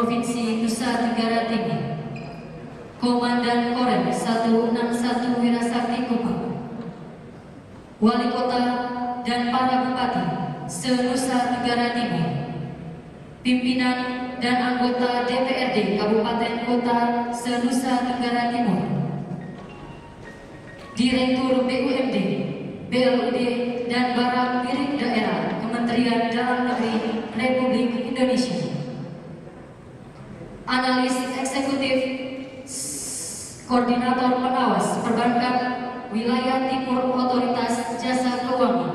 Provinsi Nusa Tenggara Timur, Komandan Korem 161 Wirasakti Kupang, Wali Kota dan para Bupati se-Nusa Tenggara Timur, pimpinan dan anggota DPRD Kabupaten Kota se-Nusa Tenggara Timur, Direktur BUMD, BLUD, dan barang milik daerah Kementerian Dalam Negeri Republik Indonesia, analis eksekutif koordinator pengawas perbankan wilayah timur otoritas jasa keuangan,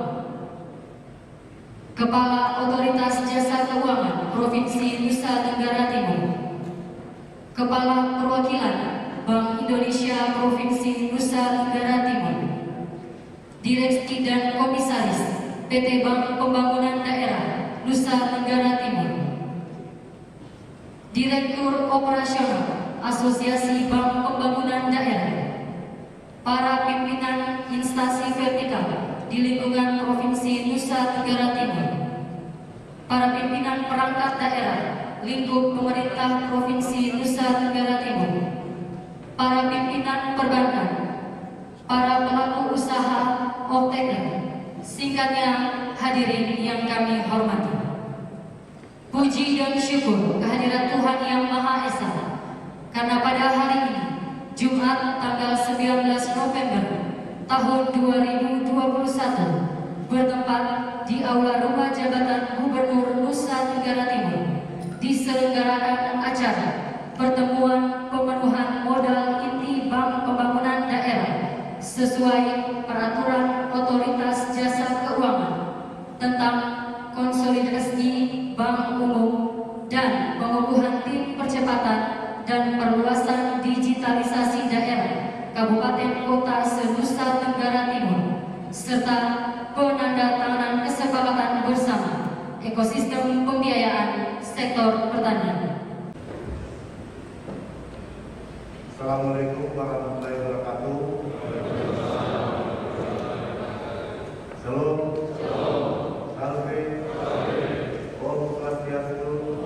kepala otoritas jasa keuangan Provinsi Nusa Tenggara Timur, kepala perwakilan Bank Indonesia Provinsi Nusa Tenggara Timur, direksi dan komisaris PT Bank Pembangunan Daerah Nusa Tenggara Timur, Direktur Operasional Asosiasi Bank Pembangunan Daerah, para pimpinan instansi vertikal di lingkungan Provinsi Nusa Tenggara Timur, para pimpinan perangkat daerah lingkup pemerintah Provinsi Nusa Tenggara Timur, para pimpinan perbankan, para pelaku usaha off-taker, singkatnya hadirin yang kami hormati. Puji dan syukur kehadiran Tuhan Yang Maha Esa, karena pada hari ini, Jumat tanggal 19 November tahun 2021, bertempat di Aula Rumah Jabatan Gubernur Nusa Tenggara Timur, diselenggarakan acara pertemuan pemenuhan modal inti Bank Pembangunan Daerah sesuai peraturan Otoritas Jasa Keuangan tentang konsolidasi Bank Umum dan pengukuhan tim percepatan dan perluasan digitalisasi daerah Kabupaten Kota se-Nusa Tenggara Timur, serta penandatanganan kesepakatan bersama ekosistem pembiayaan sektor pertanian. Assalamualaikum warahmatullahi wabarakatuh. Salam, salve, Om Swastiastu,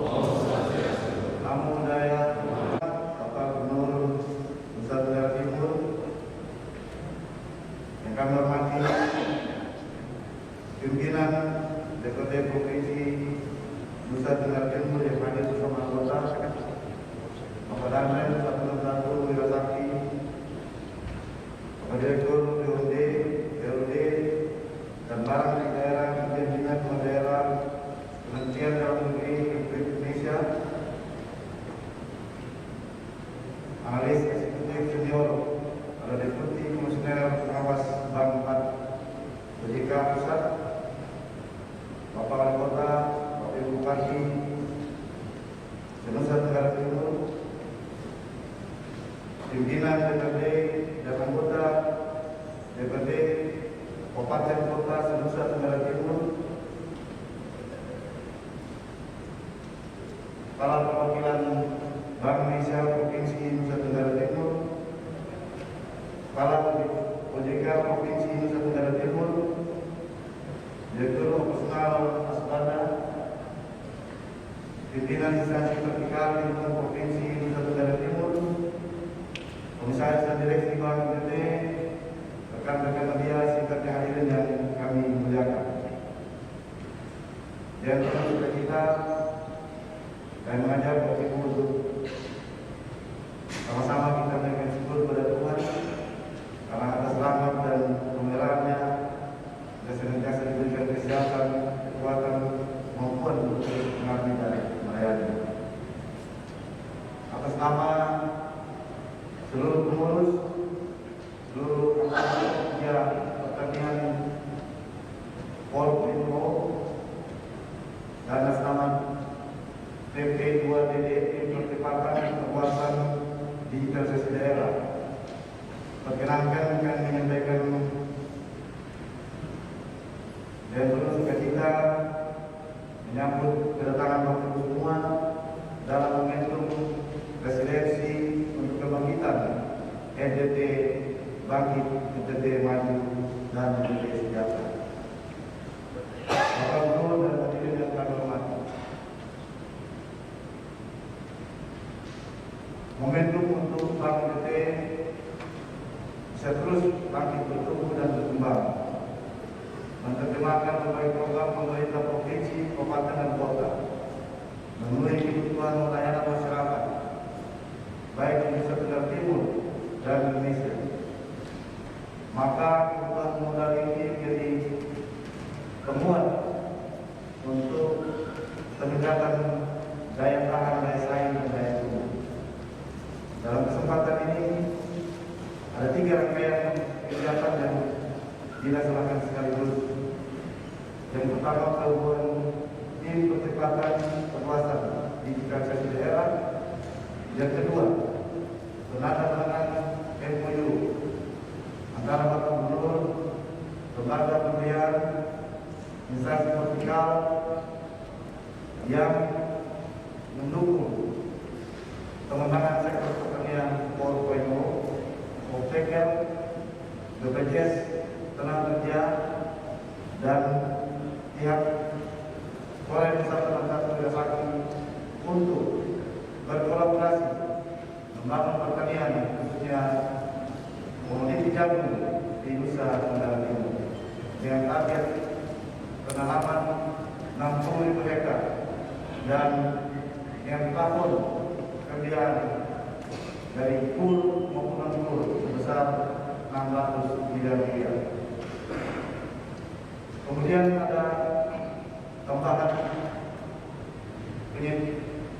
Namo Buddhaya. Bapak Gubernur Nusa Tenggara Timur yang kami hormati, pimpinan DPRD Provinsi Nusa Tenggara Timur yang hadir bersama anggota, Bapak Danrem 161 Wirasakti, Bapak Direktur BUMD, BLUD, dan barang milik daerah Kementerian Daerah Kementerian Dalam Negeri Republik Indonesia, analis eksekutif senior, ada Deputi Komisioner Pengawas Bank OJK Pusat, Bapak Wali Kota, Bapak Ibu Bupati Nusa Tenggara Timur, pimpinan DPRD dan anggota DPRD Kabupaten Kota Nusa Tenggara Timur, kepala perwakilan Bank Indonesia Provinsi Nusa Tenggara Timur, kepala OJK Provinsi Nusa Tenggara Timur, Direktur Operasional Asbada, pimpinan instansi vertikal lingkungan Provinsi Nusa Tenggara Timur, komisaris dan direksi Bank BPT, rekan-rekan media, singkatnya hadirin yang kami muliakan. Dan untuk kita, saya mengajak Bapak Ibu untuk sama-sama kita memberikan syukur kepada Tuhan karena atas rahmat dan pemeliharannya kita senantiasa diberikan kesehatan, kekuatan maupun untuk mengabdi dan melayani. Atas nama seluruh pengurus, seluruh pekerja pertanian Polpinko, dan atas nama PP2DD Percepatan Perluasan Digitalisasi Daerah, perkenankan kami menyampaikan dan penuh sukacita menyambut kedatangan Bapak Ibu semua dalam momentum resiliensi untuk kebangkitan NTT bangkit, NTT maju, dan NTT sejahtera. Bapak Gubernur dan hadirin yang kami hormati, momentum untuk Bank NTT bisa terus bangkit bertumbuh dan berkembang, menerjemahkan berbagai program pemerintah provinsi, kabupaten dan kota, memenuhi kebutuhan layanan masyarakat, baik di Nusa Tenggara Timur dan Indonesia. Maka kebutuhan modal ini menjadi penguat untuk peningkatan daya tahan, daya saing, dan daya tumbuh. Dalam kesempatan ini ada 3 rangkaian kegiatan yang dilaksanakan sekaligus. Yang pertama, pelabuhan tim percepatan perluasan digitalisasi daerah. Yang kedua, penandatanganan MOU antara Bapak Gubernur, lembaga pemberian, instansi vertikal yang mendukung pengembangan sektor pertanian 4.0, OPKL, BPJS Tenaga Kerja, dan pihak Polres Nusa Tenggara Sakti untuk berkolaborasi membangun pertanian, khususnya komoditi jagung di Nusa Tenggara Timur dengan target penanaman 60.000 hektar dan yang plafon kerjaan dari kur maupun non-kur sebesar 600 miliar rupiah. Kemudian ada tambahan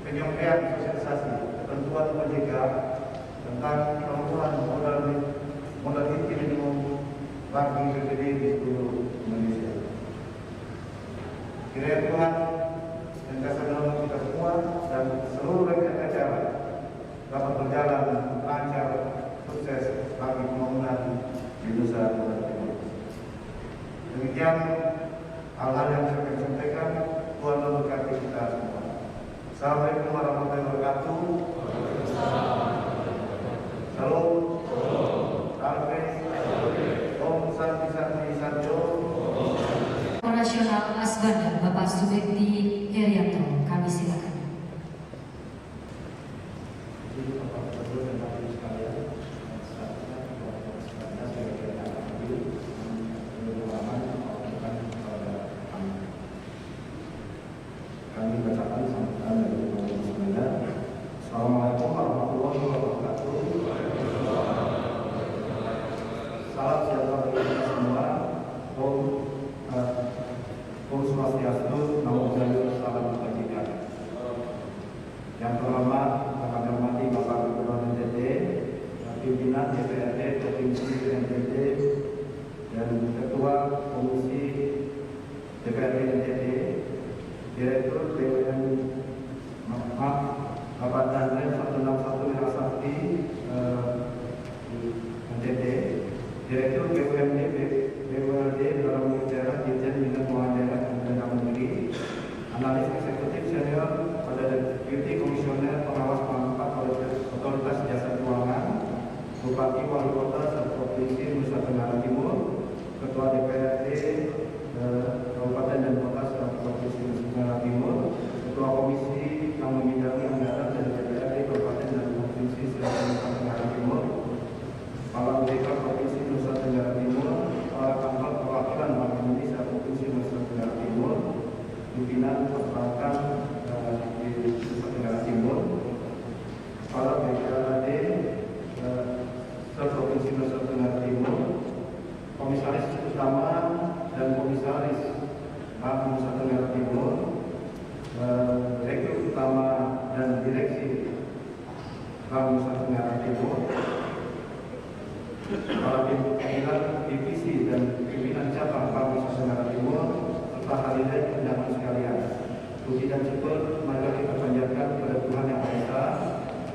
penyampaian sosialisasi ketentuan OJK tentang pengukuran modal inti minimum bagi BPD di seluruh Indonesia. Kiranya Tuhan dan kasih menolong kita semua dan seluruh rangkaian acara dapat berjalan lancar, sukses bagi pembangunan di Nusa Tenggara Timur. Demikian hal-hal yang saya akan sampaikan. Tuhan memberkati kita semua. Assalamualaikum warahmatullahi wabarakatuh. Salam. Om Santi Santi Sanjo. Operasional Asbanda Bapak Subekti Herianto, kami silakan. Kami bacakan sambutan dari Bapak Sekda. Assalamualaikum warahmatullahi wabarakatuh. Salam sejahtera bagi kita semua. Om Swastiastu, Namo Buddhaya, salam kebajikan. Yang terhormat, kami hormati Bapak Gubernur NTT, pimpinan DPRD Provinsi NTT, dan Ketua Komisi DPRD NTT, Direktur BUMN Bapak Danrem 161 Wirasakti NTT, Direktur BUMD BUMD dalam Daerah Dirjen Bina Keuangan Daerah Kementerian Dalam Negeri, Analis Eksekutif Senior pada Deputi Komisioner Pengawas Pengampat Otoritas Jasa Keuangan, Bupati Wali Kota Provinsi Nusa Tenggara Timur, Ketua DPRD Kabupaten dan Kota Provinsi Nusa Tenggara Timur, Ketua Komisi yang membidangi anggaran dan DPRD Kabupaten dan Provinsi Nusa Tenggara Timur, Kepala BPK Provinsi Nusa Tenggara Timur, Kepala Kantor Perwakilan Bank Indonesia Provinsi Nusa Tenggara Timur, pimpinan perbankan di Nusa Tenggara Timur, Kepala BKD Provinsi Nusa Tenggara Timur, Komisaris Utama dan Komisaris Bank Nusa Tenggara Timur, Direktur Utama dan Direksi Bank Nusa Tenggara Timur, Kepala Pimpinan Divisi dan Pimpinan Cabang Bank Nusa Tenggara Timur, serta hadirin undangan sekalian. Puji dan syukur marilah kita panjatkan kepada Tuhan Yang Maha Esa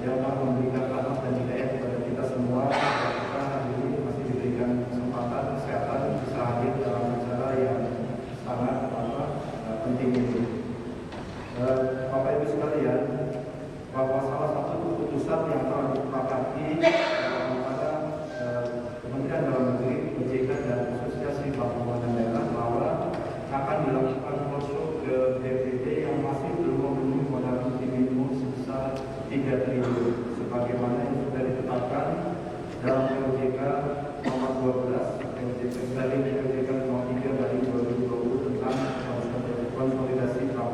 yang telah memberikan rahmat dan hidayah kepada kita semua. Kita hari ini masih diberikan kesempatan, kesehatan, bisa hadir dalam acara yang sangat penting ini. Bapak Ibu sekalian, bahwa salah satu keputusan yang telah disepakati pada Kementerian Dalam Negeri, OJK dan Asosiasi Bank Keuangan Daerah bahwa akan dilakukan roadshow ke DPD yang masih belum memenuhi modal inti minimum sebesar 3 triliun sebagaimana yang sudah ditetapkan dalam POJK nomor 12 dari POJK nomor 3 dari 2020 tentang konsolidasi bank.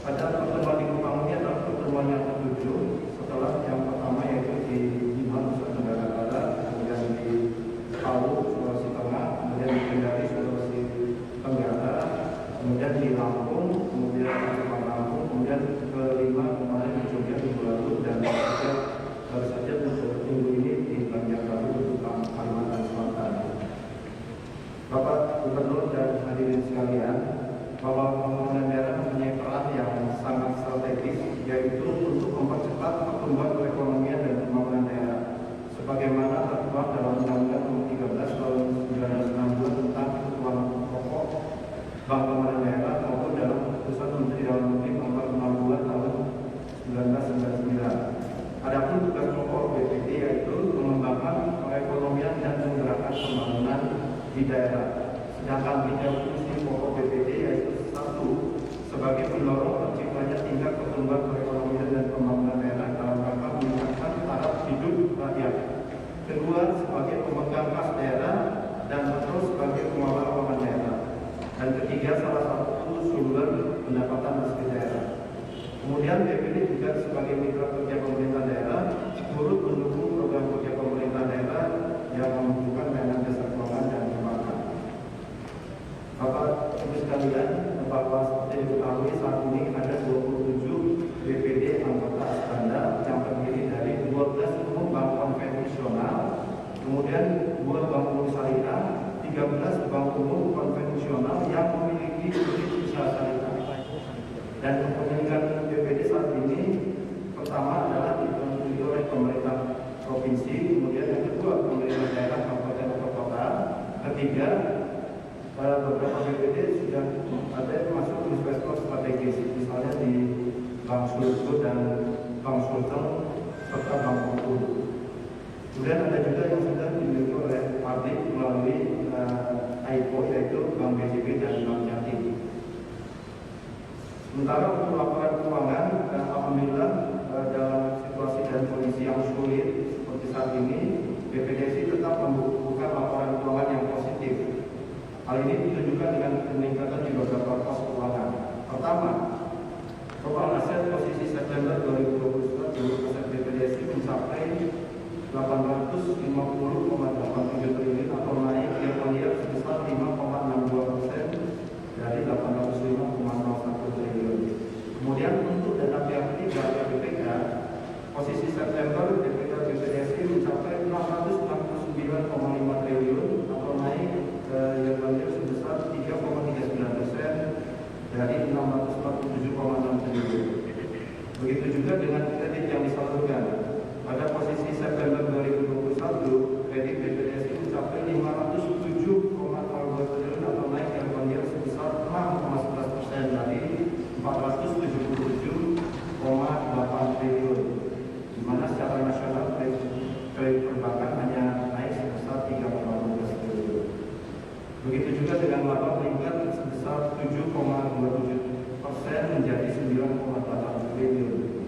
Pada pertemuan di Kupang ini adalah pertemuan yang ketujuh setelah yang pertama yaitu di Bima, Nusa Tenggara Barat, kemudian di Palu, Sulawesi Tengah, kemudian di Kendari, Sulawesi Tenggara, kemudian di Lampung, kemudian di Lampung, kemudian kelima kemarin di Jogja minggu lalu, dan ketiga baru saja minggu ini di Banjarbaru, Kalimantan Selatan. Bapak Gubernur dan hadirin sekalian, bahwa pembangunan daerah mempunyai peran yang sangat strategis, yaitu untuk mempercepat pertumbuhan perekonomian dan pembangunan daerah, sebagaimana tertuang dalam Undang-Undang Nomor 13 Tahun 1962 tentang kebutuhan pokok Bank Pembangunan Daerah maupun dalam Keputusan Menteri Dalam Negeri Nomor 62 Tahun 1999. Adapun tugas pokok BPD yaitu mengembangkan perekonomian dan menggerakkan pembangunan di daerah. Sedangkan bidang fungsi pokok BPD yaitu satu, sebagai pendorong terciptanya tingkat pertumbuhan perekonomian dan pembangunan daerah dalam rangka meningkatkan taraf hidup rakyat. Kedua, sebagai pemegang kas daerah dan terus sebagai pengelola keuangan daerah. Dan ketiga, salah satu sumber pendapatan asli daerah. Kemudian BPD juga sebagai mitra kerja pemerintah daerah turut mendukung program kerja pemerintah daerah yang membutuhkan dana dasar keuangan dan perbankan. Bapak Ibu sekalian, bahwa seperti diketahui saat ini ada 27 BPD anggota Asbanda yang terdiri dari 12 bank konvensional, kemudian 2 bank umum syariah, 13 bank umum konvensional yang memiliki unit usaha syariah. Dan kepemilikan BPD saat ini pertama adalah dipenuhi oleh pemerintah provinsi, kemudian yang kedua pemerintah daerah kabupaten atau kota, ketiga beberapa BPD sudah ada masuk investor strategis, misalnya di Bank Sulsel dan Bank Sulteng serta Bank Bengkulu. Kemudian ada juga yang sudah dimiliki oleh publik melalui AIPO, yaitu Bank BJB dan Bank Jatim. Sementara untuk laporan keuangan, alhamdulillah dalam situasi dan kondisi yang sulit seperti saat ini, BPDSI tetap membukukan laporan keuangan yang positif. Hal ini ditunjukkan dengan peningkatan di beberapa pos keuangan. Pertama, total aset posisi September 2021 aset BPDSI mencapai 850,87 triliun atau naik year-on-year sebesar 5,62% dari 805,01 triliun. Kemudian untuk dana pihak ketiga BPK, posisi September BPDSI mencapai 669,5 triliun atau naik year-on-year sebesar 3,39% dari 647,6 triliun. Begitu juga dengan kredit yang disalurkan. Pada posisi September 2021, kredit BPDSI mencapai 507,02 triliun atau naik year-on-year sebesar 6,11% dari 477,8 triliun. Di mana secara nasional kredit perbankan hanya naik sebesar 3,12 triliun. Begitu juga dengan laba meningkat sebesar 7,27% menjadi 9,8 triliun.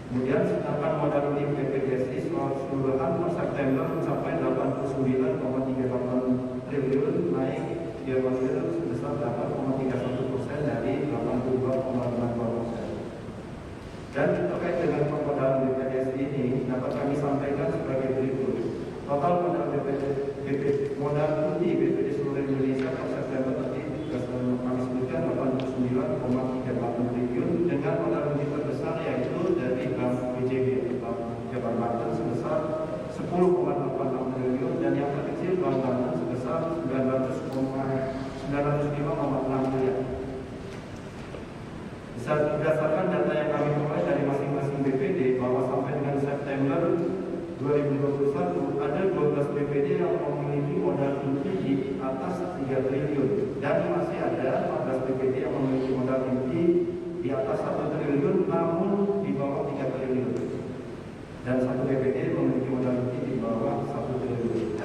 Kemudian sedangkan modal unit BPDSI keseluruhan per September mencapai 89,38 triliun, naik year-on-year sebesar 8,31% dari 82,52%. Dan terkait dengan permodalan BPDSI ini dapat kami sampaikan sebagai berikut. Total modal modal inti BPD seluruh Indonesia per September tadi kami sebutkan 89,38 triliun dengan modal inti terbesar yaitu dari Bank BJB Bank Jabar Banten sebesar 10,86 triliun dan yang terkecil Bank Banten sebesar 905,6 miliar. Berdasarkan data yang kami peroleh dari masing-masing BPD bahwa sampai dengan September 2021 ada 12 BPD yang memiliki modal inti di atas 3 triliun dan masih ada 14 BPD yang memiliki modal inti di atas 1 triliun namun di bawah 3 triliun dan 1 BPD memiliki modal inti di bawah 1 triliun.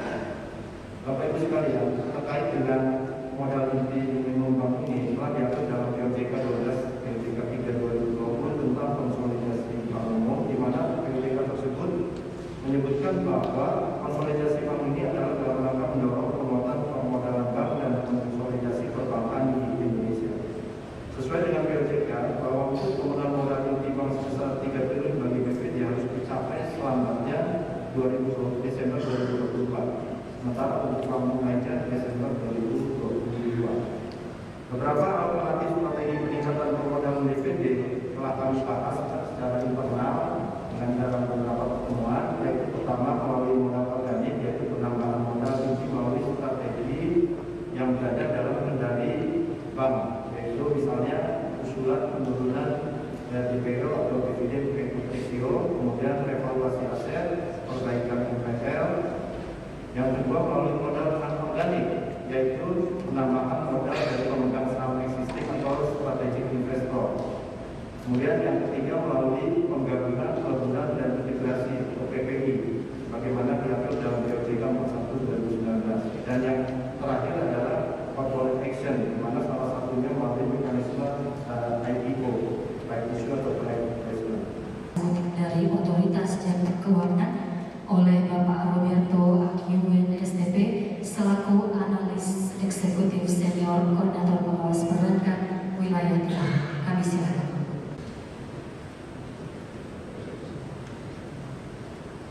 Bapak Ibu sekalian, terkait dengan modal inti minimum bank ini telah diatur dalam POJK 12 POJK 3 2020 tentang konsolidasi bank umum, di mana sementara untuk Lampung lainnya Desember 2022. Beberapa alternatif strategi peningkatan permodalan DPD telah kami bahas secara internal dengan dalam beberapa pertemuan, yaitu pertama melalui modal organik, yaitu penambahan modal kunci melalui strategi yang berada dalam kendali bank, yaitu misalnya usulan penurunan DPO atau dividen equity ratio, kemudian revaluasi aset, perbaikan NPL. Yang kedua melalui modal non-organik, yaitu penambahan modal dari pemegang saham existing atau strategic investor. Kemudian yang ketiga melalui penggabungan, peleburan dan integrasi atau PPI, bagaimana diatur dalam POJK 41 2019. Dan yang terakhir adalah corporate action, di mana salah satunya melalui mekanisme IPO, right issue atau private placement. Dari Otoritas Jasa Keuangan oleh Bapak Roberto Akiwen STP selaku analis eksekutif senior koordinator pengawas perbankan wilayah Timur. Kami silakan.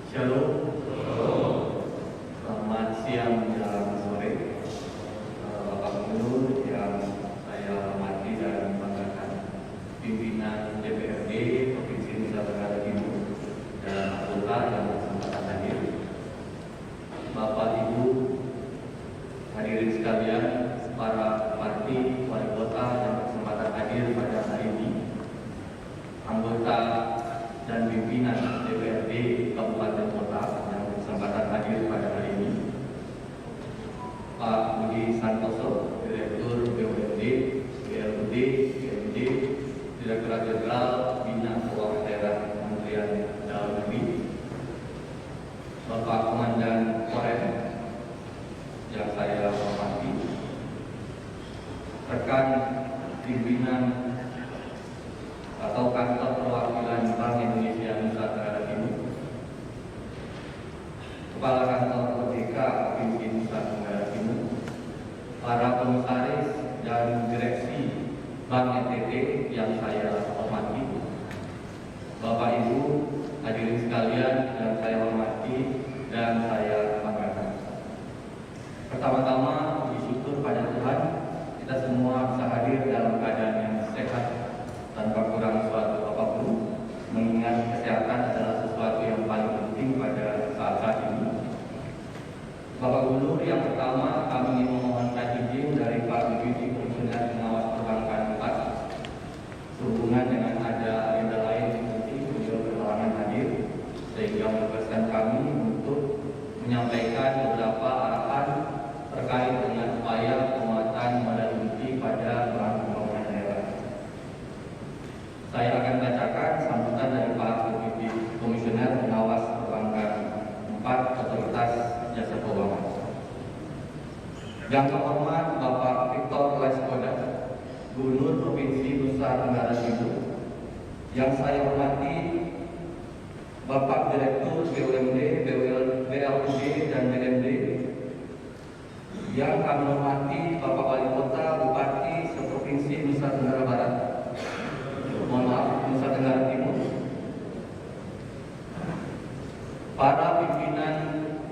Shalom. Selamat siang dan sore. Bapak Gubernur yang saya hormati dan banggakan, pimpinan DPRD Provinsi Nusa Tenggara Timur dan anggota yang berkesempatan hadir, Bapak Ibu hadirin sekalian, para bupati, wali kota yang berkesempatan hadir pada hari ini, anggota dan pimpinan DPRD Kabupaten Kota yang berkesempatan hadir pada hari ini, Pak Budi Santoso, Direktur BUMD, BLUD, BMD, Direktorat Jenderal Bina Keuangan Daerah Kementerian Dalam Negeri, Bapak Komandan Korem yang saya hormati, rekan pimpinan atau kantor perwakilan Bank Indonesia Nusa Tenggara Timur, Kepala Kantor OJK Provinsi Nusa Tenggara Timur, para komisaris dan direksi Bank NTT yang saya hormati, Bapak Ibu hadirin sekalian yang saya hormati dan saya banggakan. Pertama-tama puji syukur pada Tuhan, kita semua bisa hadir dalam keadaan yang sehat tanpa kurang suatu apapun, mengingat kesehatan adalah sesuatu yang paling penting pada saat ini. Bapak Gubernur, yang pertama kami memohonkan izin dari Pak Deputi Komisioner Pengawas Perbankan 4 sehubungan dengan ada agenda lain yang penting beliau berhalangan hadir, sehingga menugaskan kami untuk menyampaikan beberapa arahan terkait dengan upaya penguatan modal inti pada Bank Pembangunan Daerah. Saya akan bacakan sambutan dari Pak Deputi Komisioner Pengawas Perbankan 4 Otoritas Jasa Keuangan. Yang terhormat Bapak Victor Laiskodat, Gubernur Provinsi Nusa Tenggara Timur. Yang saya hormati Bapak Direktur BUMD, BLUD dan BMD. Yang kami hormati Bapak Wali Kota, Bupati seprovinsi Nusa Tenggara Barat, Nusa Tenggara Timur, para pimpinan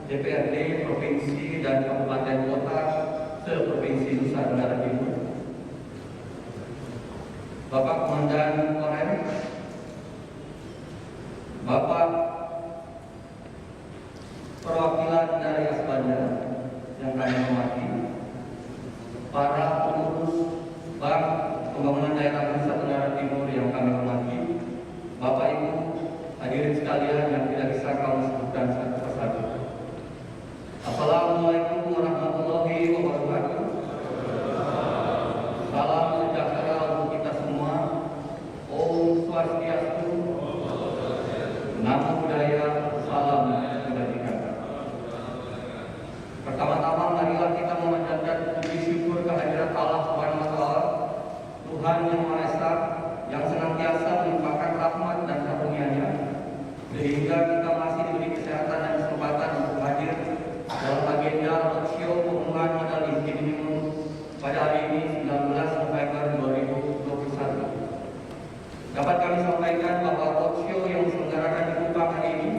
DPRD Provinsi dan Kabupaten Kota seprovinsi Nusa Tenggara Timur, Bapak Komandan Korem, Bapak perwakilan dari Asbanda yang kami hormati, para pengurus Bank Pembangunan Daerah Nusa Tenggara Timur yang kami hormati, Bapak Ibu hadirin sekalian yang tidak bisa kami sebutkan satu persatu. Assalamualaikum warahmatullahi wabarakatuh. Salam sejahtera untuk kita semua. Om Swastiastu, Namo Buddhaya, salam kebajikan. Pertama-tama marilah kita memanjatkan puji syukur kehadirat Allah Subhanahu wa taala, Tuhan yang Maha Esa, yang senantiasa melimpahkan rahmat dan karunia-Nya, sehingga kita masih diberi kesehatan dan kesempatan untuk hadir dalam agenda roadshow pengumuman modal inti minimum pada hari ini 19 November 2021. Dapat kami sampaikan bahwa roadshow yang diselenggarakan di Kupang hari ini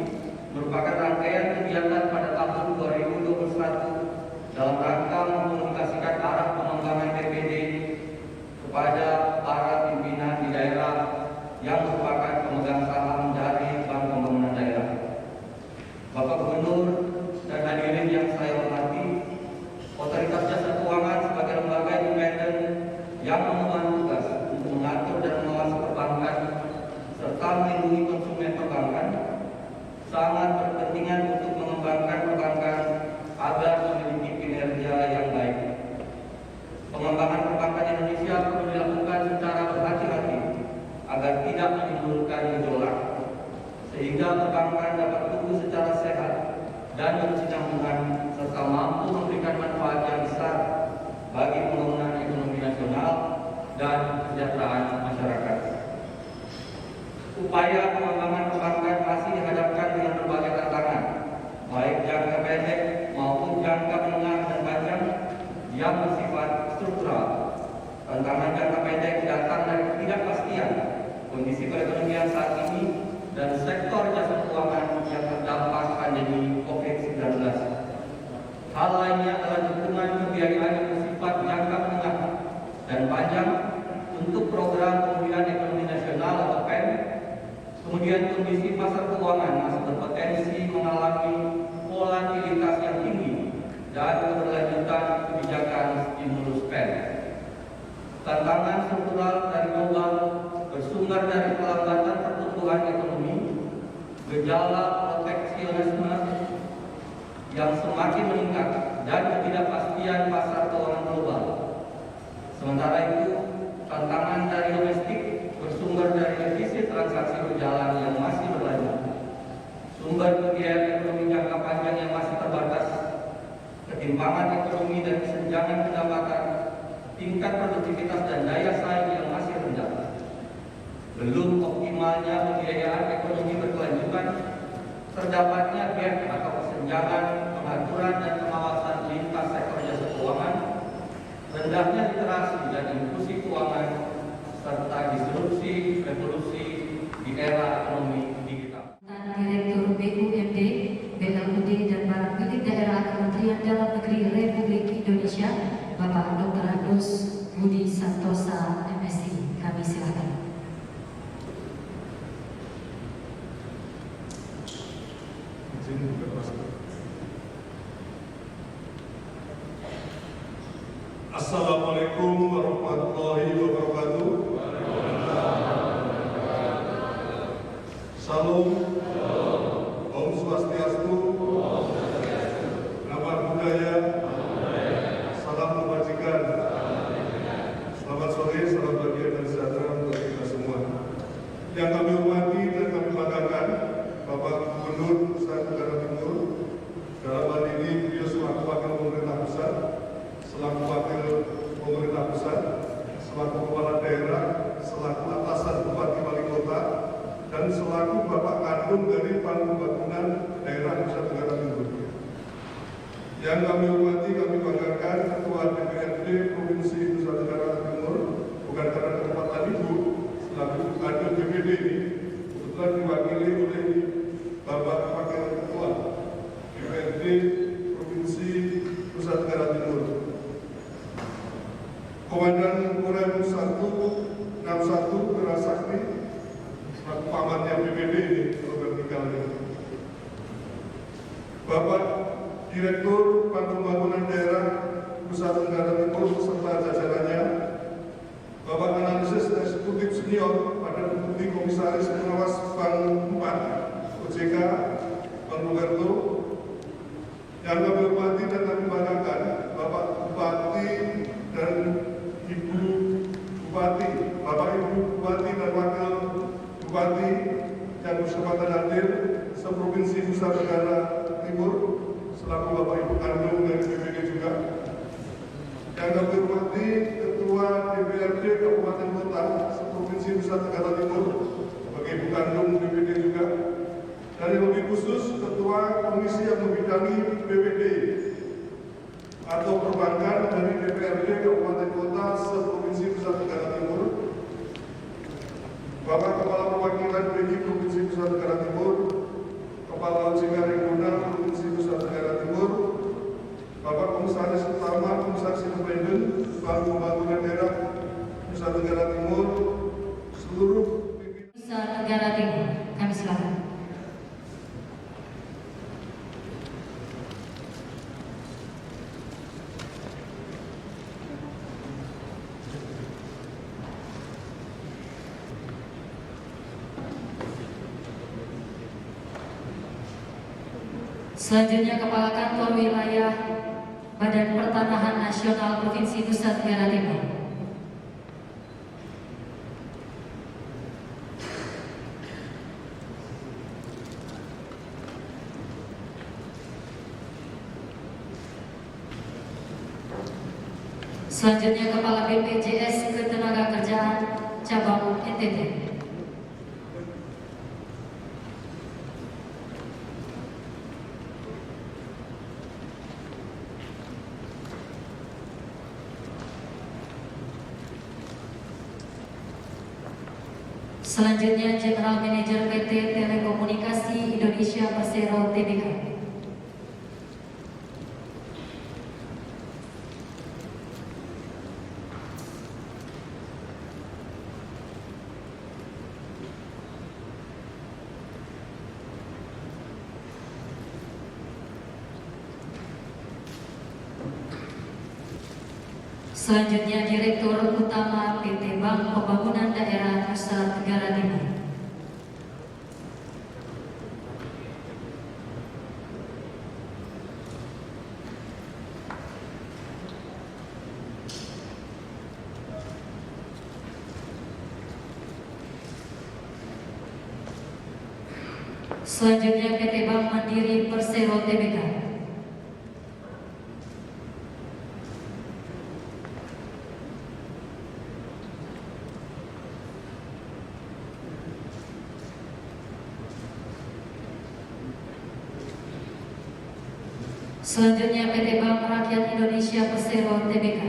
serta melindungi konsumen perbankan sangat berkepentingan untuk mengembangkan perbankan agar memiliki kinerja yang baik. Pengembangan perbankan Indonesia perlu dilakukan secara berhati-hati agar tidak menimbulkan gejolak, sehingga perbankan dapat tumbuh secara sehat dan berkesinambungan serta mampu memberikan manfaat yang besar bagi pembangunan ekonomi nasional dan kesejahteraan masyarakat. Upaya pengembangan perbankan masih dihadapkan dengan berbagai tantangan, baik jangka pendek maupun jangka menengah dan panjang yang bersifat struktural. Tantangan jangka pendek datang dari ketidakpastian kondisi perekonomian saat ini dan sektor jasa keuangan yang terdampak pandemi COVID-19. Hal lainnya adalah dukungan pembiayaan yang bersifat jangka menengah dan panjang untuk program pemulihan ekonomi nasional atau PEN. Kemudian kondisi pasar keuangan masih berpotensi mengalami volatilitas yang tinggi dan keberlanjutan kebijakan stimulus PEN. Tantangan struktural dari global bersumber dari pelambatan pertumbuhan ekonomi, gejala proteksionisme yang semakin meningkat, dan ketidakpastian pasar keuangan global. Sementara itu, tantangan dari domestik bersumber dari defisit transaksi berjalan yang masih berlanjut, sumber pembiayaan ekonomi jangka panjang yang masih terbatas, ketimpangan ekonomi dan kesenjangan pendapatan, tingkat produktivitas dan daya saing yang masih rendah, belum optimalnya pembiayaan ekonomi berkelanjutan, terdapatnya gap atau kesenjangan pengaturan dan pengawasan lintas sektor jasa keuangan, rendahnya literasi dan inklusi keuangan, serta disrupsi revolusi di era ekonomi digital. Direktur BUMD, BLUD dan Barang Milik Daerah Kementerian Dalam Negeri Republik Indonesia, Bapak Dr. Agus Budi Santosa, MSI. Kami silakan. Assalamualaikum warahmatullahi wabarakatuh. Salam, Om Swastiastu, Nama Budaya, salam kebajikan. Selamat sore, salam bahagia dan sejahtera untuk kita semua. Yang kami hormati dan kami banggakan, Bapak Gubernur Nusa Tenggara Timur, dalam hal ini beliau selaku Wakil Pemerintah Pusat, selaku Wakil Pemerintah Pusat, selaku Kepala Daerah, selaku Atasan Bupati Wali Kota, dan selaku Bapak Kandung dari Pembangunan Daerah Nusa Tenggara Timur. Yang kami hormati, kami banggakan Ketua DPRD Provinsi Nusa Tenggara Timur, bukan karena ketempatan Ibu, selaku Kader DPD ini, kebetulan diwakili oleh Bapak Wakil Ketua DPRD Provinsi Nusa Tenggara Timur, Komandan Korem 161 Kerasakti, selaku pamannya BPD ini, kalau vertikal ini, Bapak Direktur Pembangunan Daerah Nusa Tenggara Timur beserta jajarannya, Bapak Analisis Eksekutif Senior pada Deputi Komisaris Pengawas Bank 4 OJK, Bang Roberto. Yang kami hormati dan kami banggakan Bapak Bupati dan Ibu Bupati, Bapak Ibu Bupati dan Wakil Bupati yang berkesempatan hadir seprovinsi Nusa Tenggara Timur, selaku Bapak Ibu Kandung dari BPD juga. Yang kami hormati Ketua DPRD Kabupaten Kota seprovinsi Nusa Tenggara Timur, sebagai Ibu Kandung BPD juga. Dan yang lebih khusus Ketua Komisi yang membidangi BPD atau perbankan dari DPRD Kabupaten Kota seprovinsi Nusa Tenggara Timur, Bapak Kepala Perwakilan BI Provinsi Nusa Tenggara Timur, Kepala OJK Regional Provinsi Nusa Tenggara Timur, Bapak Komisaris Utama Komisaris Independen Bank Pembangunan Daerah Nusa Tenggara Timur, seluruh Nusa Tenggara Timur. Kami silakan. Selanjutnya Kepala Kantor Wilayah Badan Pertanahan Nasional Provinsi Nusa Tenggara Timur. Selanjutnya Kepala BPJS Ketenagakerjaan Cabang NTT. Selanjutnya General Manager PT Telekomunikasi Indonesia Persero Tbk. Selanjutnya Direktur Utama PT Bank Pembangunan Daerah Nusa Tenggara Timur. Selanjutnya PT Bank Mandiri Persero Tbk. Selanjutnya PT Bank Rakyat Indonesia Persero Tbk.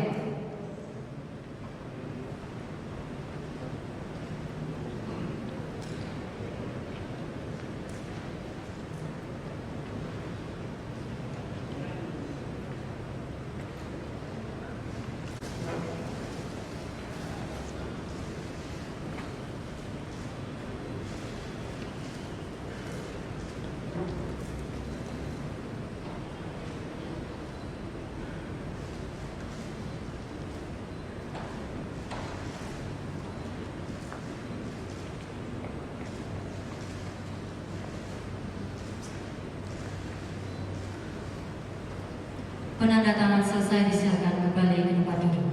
Penandatangan selesai, disilakan kembali ke tempat duduk.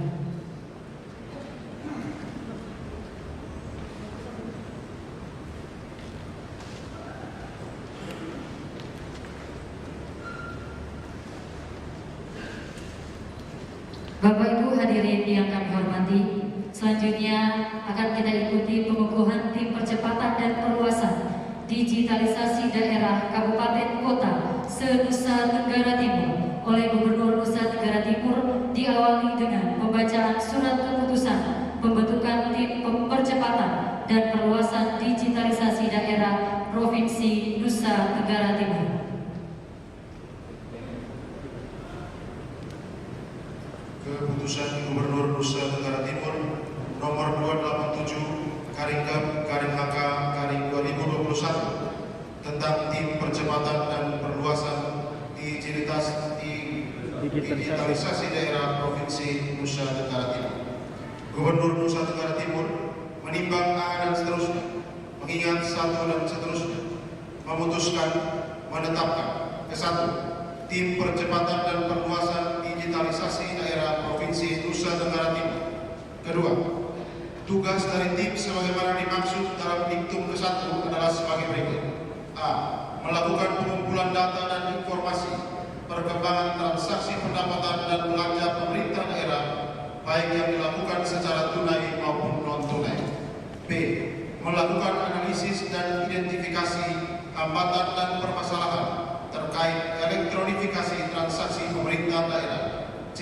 Bapak Ibu hadirin yang kami hormati, selanjutnya akan kita ikuti pengukuhan tim percepatan dan perluasan digitalisasi daerah kabupaten kota se-Nusa Tenggara Timur oleh Gubernur Nusa Tenggara Timur, diawali dengan pembacaan surat keputusan pembentukan tim percepatan dan perluasan digitalisasi daerah Provinsi Nusa Tenggara Timur. Keputusan Gubernur Nusa Tenggara Timur nomor 287/HK/2021 tentang tim percepatan dan perluasan digitalisasi daerah Provinsi Nusa Tenggara Timur. Gubernur Nusa Tenggara Timur menimbang A dan seterusnya, mengingat satu dan seterusnya, memutuskan menetapkan ke-1 tim percepatan dan perluasan digitalisasi daerah Provinsi Nusa Tenggara Timur. Kedua, tugas dari tim sebagaimana dimaksud dalam diktum ke-1 adalah sebagai berikut. A. Melakukan pengumpulan data dan informasi perkembangan transaksi pendapatan dan belanja pemerintah daerah, baik yang dilakukan secara tunai maupun non-tunai. B. Melakukan analisis dan identifikasi hambatan dan permasalahan terkait elektronifikasi transaksi pemerintah daerah. C.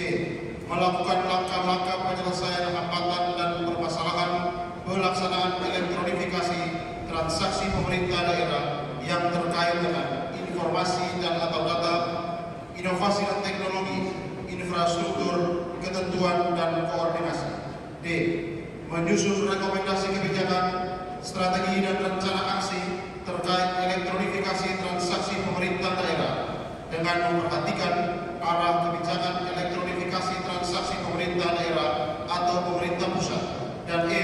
Melakukan langkah-langkah penyelesaian hambatan dan permasalahan pelaksanaan elektronifikasi transaksi pemerintah daerah yang terkait dengan informasi dan atau data, inovasi dan teknologi, infrastruktur, ketentuan dan koordinasi. D. Menyusun rekomendasi kebijakan, strategi dan rencana aksi terkait elektronifikasi transaksi pemerintah daerah dengan memperhatikan arah kebijakan elektronifikasi transaksi pemerintah daerah atau pemerintah pusat. Dan E.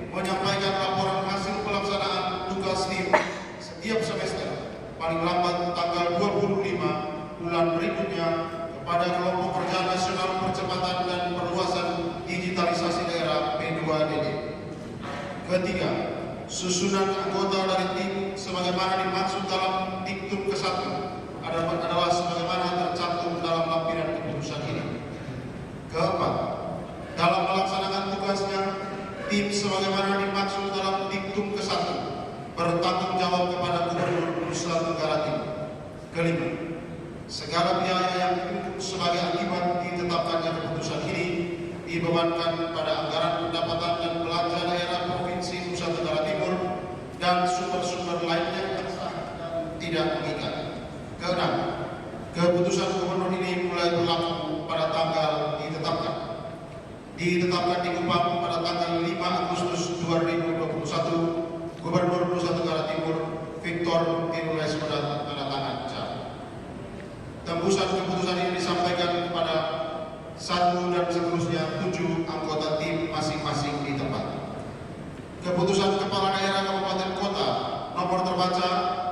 Menyampaikan laporan hasil pelaksanaan tugas tim setiap semester paling lambat tanggal 25 bulan berikutnya kepada kelompok kerja nasional percepatan dan perluasan digitalisasi daerah P2DD. Ketiga, susunan anggota dari tim sebagaimana dimaksud dalam diktum ke-1 adalah sebagaimana tercantum dalam lampiran keputusan ini. Keempat, dalam melaksanakan tugasnya, tim sebagaimana dimaksud dalam diktum ke-1 bertanggung jawab kepada Gubernur Nusa Tenggara Timur. Kelima, segala biaya yang cukup sebagai akibat ditetapkannya keputusan ini dibebankan pada anggaran pendapatan dan belanja daerah Provinsi Nusa Tenggara Timur dan sumber-sumber lainnya yang sah dan tidak mengikat. Keenam, keputusan Gubernur ini mulai berlaku pada tanggal ditetapkan di Kupang pada tanggal 5 Agustus 2021. Gubernur Nusa Tenggara Timur Victor Irulai Sodat tanda tangan. Tembusan keputusan ini disampaikan kepada 1 dan seterusnya 7 anggota tim masing-masing di tempat. Keputusan Kepala Daerah Kabupaten Kota nomor terbaca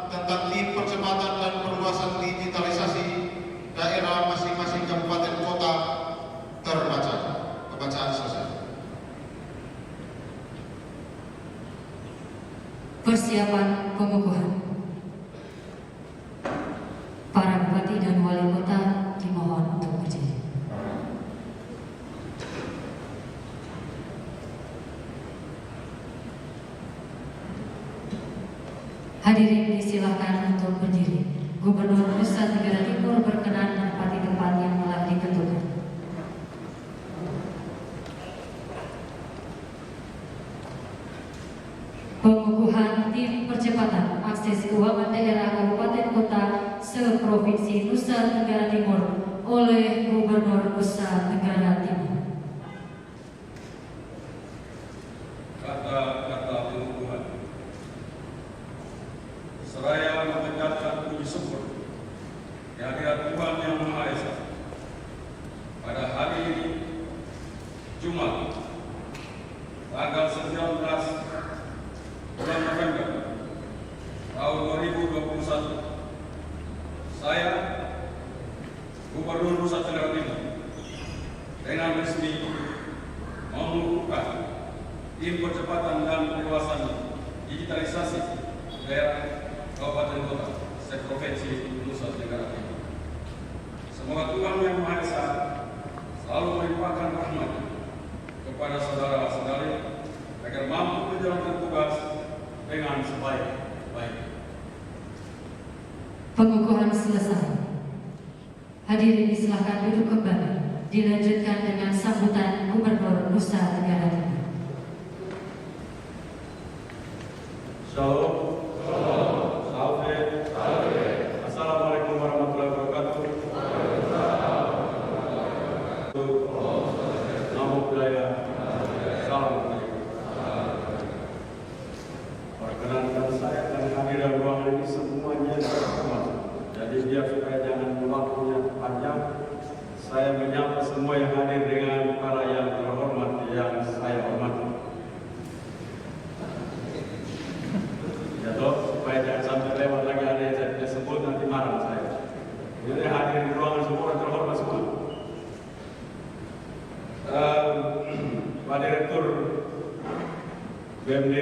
tentang tim percepatan dan perluasan digitalisasi daerah masing-masing kabupaten kota terbaca. Pembacaan selesai. Persiapan pengukuhan. Para bupati dan wali kota dimohon untuk berdiri. Hadirin disilakan untuk berdiri. Gubernur Nusa Tenggara Timur berkenan menempati tempat yang telah ditentukan. Pengukuhan tim percepatan akses keuangan daerah kabupaten kota se-Provinsi Nusa Tenggara Timur oleh Gubernur Nusa Tenggara Timur. Kata-kata pengukuhan. Seraya mengucapkan puji syukur kehadirat Tuhan Yang Maha Esa pada hari ini Jumat tanggal 19 bulan November tahun 2021, saya Gubernur Nusa Tenggara Timur dengan resmi mengukuhkan tim percepatan dan perluasan digitalisasi daerah kabupaten kota se-Provinsi Nusa Tenggara Timur. Semoga Tuhan Yang Maha Esa selalu melimpahkan rahmat kepada saudara-saudari agar mampu menjalankan tugas dengan sebaik-baik. Pengukuhan selesai. Hadirin disilakan duduk kembali. Dilanjutkan dengan sambutan Gubernur Nusa Tenggara Timur. Shalom. Assalamualaikum warahmatullahi wabarakatuh. Namo Buddhaya. Salam. Perkenankan saya dan hadirin ruangan ini semuanya sama. Jadi biar supaya jangan waktunya panjang, saya menyapa semua yang hadir dengan para yang terhormat yang saya hormati. Ya toh, supaya jangan sampai lewat lagi ada yang saya sebut nanti marah saya. Jadi hadir di ruangan semua yang terhormat semua. Pak Direktur BMD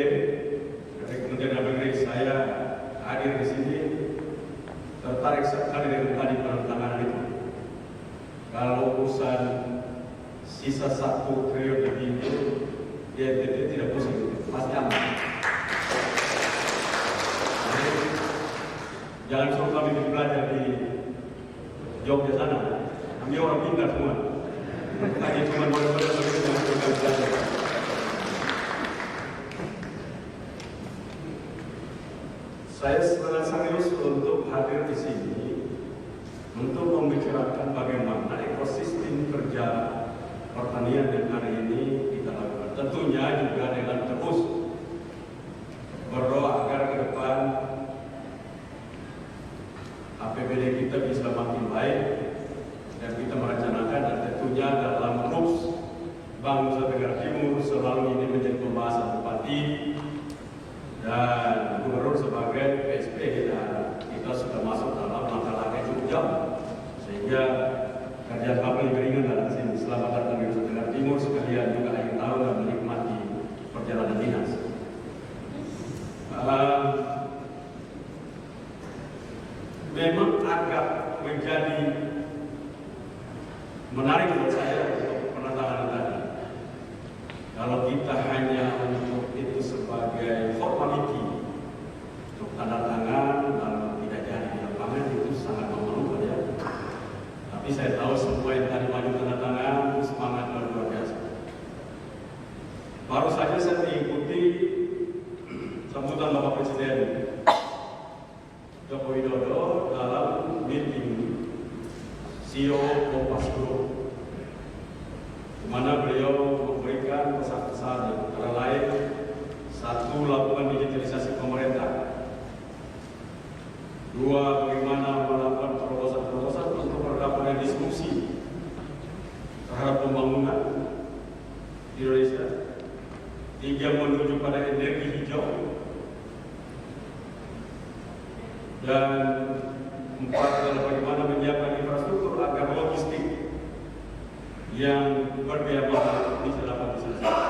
dari Kementerian Dalam Negeri, saya hadir di sini tertarik sekali dengan tadi penandatanganan itu. Kalau urusan sisa 1 triliun lebih itu, dia tidak pusing, pasti aman. Jadi, jangan suruh kami belajar di Jogja sana. Kami orang pintar semua. Hanya cuma boleh-boleh begitu yang kita belajar. Saya sangat serius untuk hadir di sini untuk membicarakan bagaimana ekosistem kerja pertanian yang hari ini kita lakukan. Tentunya juga dengan terus berdoa agar ke depan APBD kita bisa makin baik dan kita merencanakan, dan tentunya dalam rules Bank Nusa Tenggara Timur selalu ini menjadi pembahasan bupati dan gubernur sebagai PSP, dan kita sudah masuk dalam langkah-langkah cukup jauh memang agak menjadi menarik buat saya untuk penandatanganan tadi. Kalau kita hanya untuk itu sebagai formality, untuk tanda tangan lalu tidak jadi di lapangan, itu sangat memalukan ya. Tapi saya tahu semua yang tadi maju tanda tangan semangat luar biasa. Baru saja saya mengikuti sambutan Bapak Presiden Joko Widodo dalam meeting CEO Kompas Group, di mana beliau memberikan pesan-pesan antara lain, satu, lakukan digitalisasi pemerintah, dua, bagaimana melakukan terobosan-terobosan untuk meredam disrupsi terhadap pembangunan di Indonesia, tiga, menuju pada energi hijau, dan empat adalah bagaimana menyiapkan infrastruktur agar logistik yang berbiaya mahal bisa dapat diselesaikan.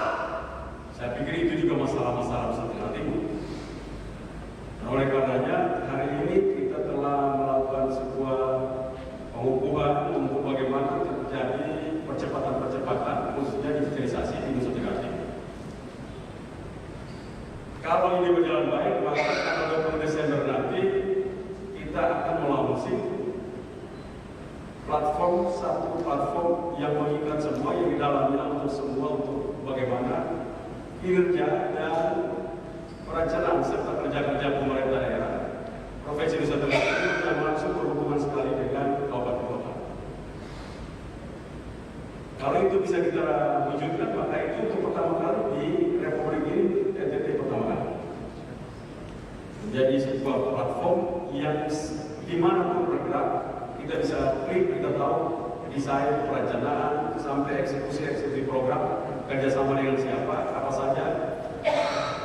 Saya pikir itu juga masalah-masalah Nusa Tenggara Timur. Nah, oleh karenanya hari ini kita telah melakukan sebuah pengukuhan untuk bagaimana terjadi percepatan-percepatan khususnya digitalisasi di Nusa Tenggara Timur. Kalau ini berjalan baik, maka tanggal 20 Desember nanti kita akan melaunching satu platform yang mengikat semua yang di dalamnya untuk semua, untuk bagaimana kinerja dan perencanaan serta kerja-kerja pemerintah daerah Provinsi Nusa Tenggara Timur yang langsung berhubungan sekali dengan kabupaten kota. Kalau itu bisa kita wujudkan, maka itu untuk pertama kali di Republik ini NTT pertama kali menjadi sebuah platform yang dimanapun bergerak kita bisa klik, kita tahu desain, perencanaan sampai eksekusi program, kerjasama dengan siapa, apa saja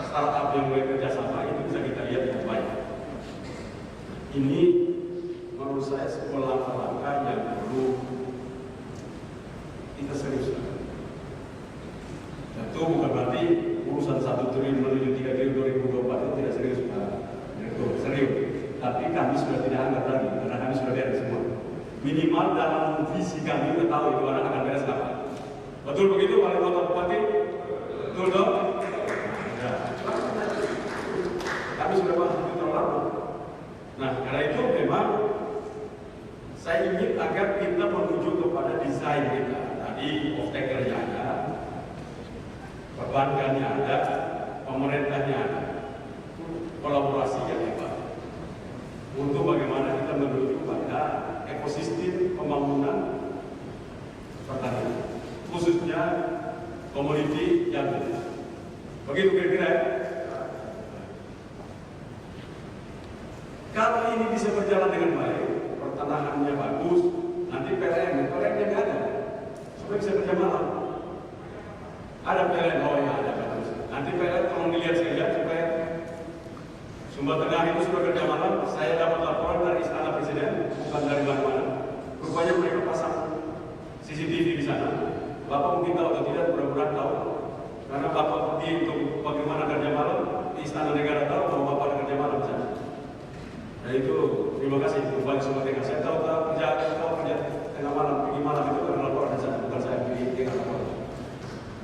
startup yang boleh kerjasama, itu bisa kita lihat dengan baik. Ini menurut saya sebuah langkah-langkah yang perlu kita seriuskan. Tentu bukan berarti urusan 1 triliun menuju 3 triliun 2024 itu tidak serius, itu serius. Tapi kami sudah tidak anggap lagi, karena kami sudah beres semua. Minimal dalam visi kami kita tahu itu akan beres apa. Betul begitu Pak Kota Bupati? Betul dong? Ya. Kami sudah bahas itu terlalu lama. Nah, karena itu memang saya ingin agar kita menuju kepada desain kita. Tadi off-takernya ada, perbankannya ada, pemerintahnya ada, kolaborasi yang hebat. Untuk bagaimana kita menuju pada ekosistem pembangunan pertanian, khususnya komoditi yang begitu kira-kira. Kalau ini bisa berjalan dengan baik, pertanahannya bagus, nanti PLN-nya nggak ada, supaya bisa kerja malam. Ada PLN, oh ya ada bagus. Nanti PLN tolong dilihat saja supaya Sumba Tengah itu sudah kerja malam. Saya dapat laporan dari Istana Presiden, bukan dari mana-mana. Rupanya mereka pasang CCTV di sana. Bapak mungkin tahu atau tidak, mudah-mudahan tahu. Karena Bapak pergi untuk bagaimana kerja malam, di Istana Negara tahu bahwa Bapak ada kerja malam di sana. Nah itu, terima kasih kepada Sumba Tengah. Saya tahu kerja tengah malam, pergi malam itu karena laporan di sana, bukan saya pergi tengah malam.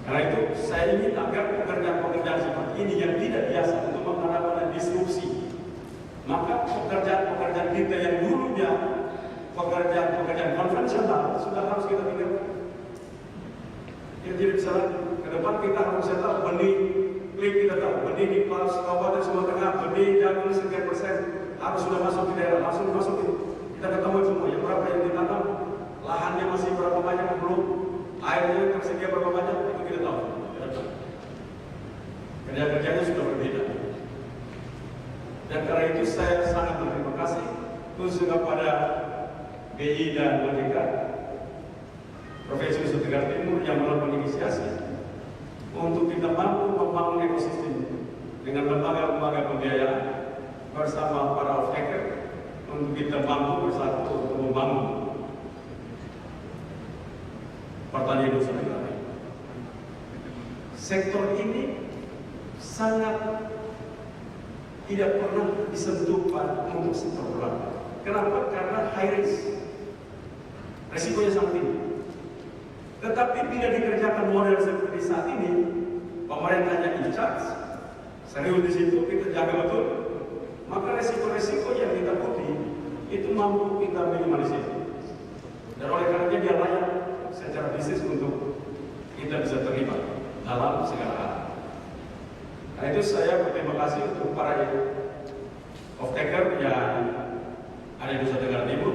Karena itu, saya ingin agar pekerjaan-pekerjaan seperti ini yang tidak biasa untuk menghadapi disrupsi, maka pekerjaan-pekerjaan kita yang dulunya pekerjaan konvensional sudah harus kita tinggalkan. Yang tidak bisa lagi. Ke depan kita harus tahu benih, klik kita tahu benih di Kabupaten Sumba Tengah, benih jagung sekian persen harus sudah masuk di daerah, langsung masukin. Kita ketemu semua yang berapa yang ditanam, lahannya masih berapa banyak belum, airnya tersedia berapa banyak, itu kita tahu. Kerja-kerjanya sudah berbeda. Dan karena itu saya sangat berterima kasih khususnya kepada BI dan OJK Provinsi Nusa Tenggara Timur yang melakukan inisiasi untuk kita mampu membangun ekosistem dengan lembaga-lembaga pembiayaan bersama para off-taker untuk kita mampu bersatu untuk membangun pertanian Nusa Tenggara Timur. Sektor ini sangat tidak pernah disentuh untuk sektor belakang. Kenapa? Karena high risk. Resikonya sangat tinggi. Tetapi bila dikerjakan model seperti saat ini, pemerintahnya in charge, serius di situ, kita jaga betul, maka resiko-resiko yang kita putih itu mampu kita minimalisir. Dan oleh karenanya dia layak secara bisnis untuk kita bisa terlibat dalam segala hal. Nah itu saya berterima kasih untuk para off-taker yang ada di Nusa Tenggara Timur